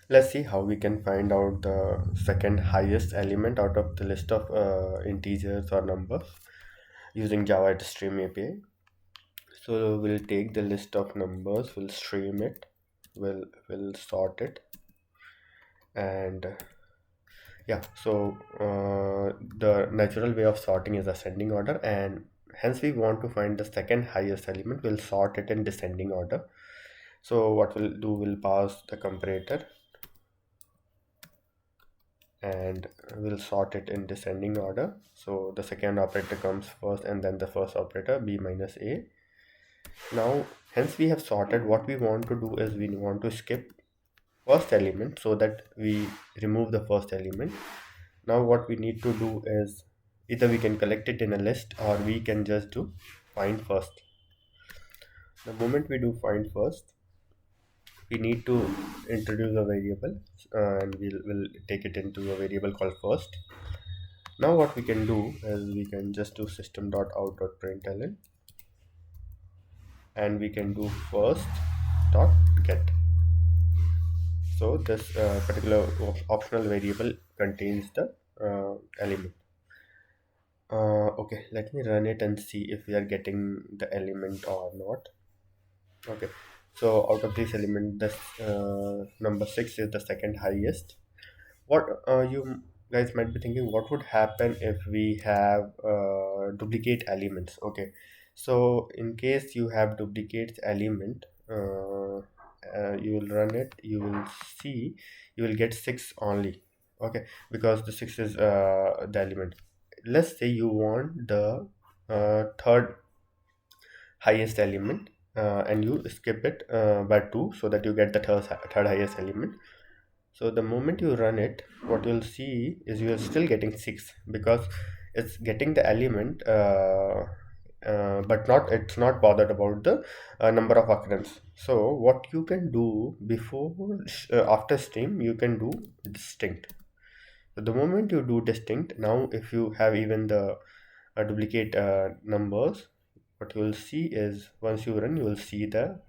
Let's see how we can find out the second highest element out of the list of integers or numbers using Java Stream API. So we'll take the list of numbers, we'll stream it, we'll sort it, and yeah. So the natural way of sorting is ascending order, and hence we want to find the second highest element. We'll sort it in descending order. So what we'll do, we'll pass the comparator and we'll sort it in descending order. So the second operator comes first and then the first operator, b minus a. Now hence we have sorted. What we want to do is we want to skip first element so that we remove the first element. Now what we need to do is either we can collect it in a list or we can just do find first. The moment we do find first, we need to introduce a variable, and we'll take it into a variable called first. Now what we can do is we can just do system.out.println, and we can do first dot get. So this particular optional variable contains the element. Okay, let me run it and see if we are getting the element or not. Okay, so out of this element, this number 6 is the second highest. What you guys might be thinking, what would happen if we have duplicate elements? Okay, so in case you have duplicate element, you will run it, you will see you will get 6 only. Okay, because the 6 is the element. Let's say you want the third highest element, and you skip it by 2 so that you get the third highest element. So the moment you run it, what you'll see is you are still getting 6 because it's getting the element, but not it's not bothered about the number of occurrence. So what you can do before after stream, you can do distinct. So the moment you do distinct, now if you have even the duplicate numbers, what you will see is once you run, you will see the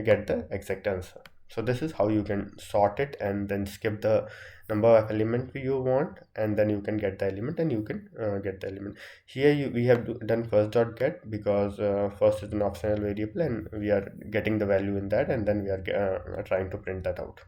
get the exact answer. So this is how you can sort it and then skip the number of element you want, and then you can get the element and you can get the element. Here we have done first dot get because first is an optional variable and we are getting the value in that, and then we are trying to print that out.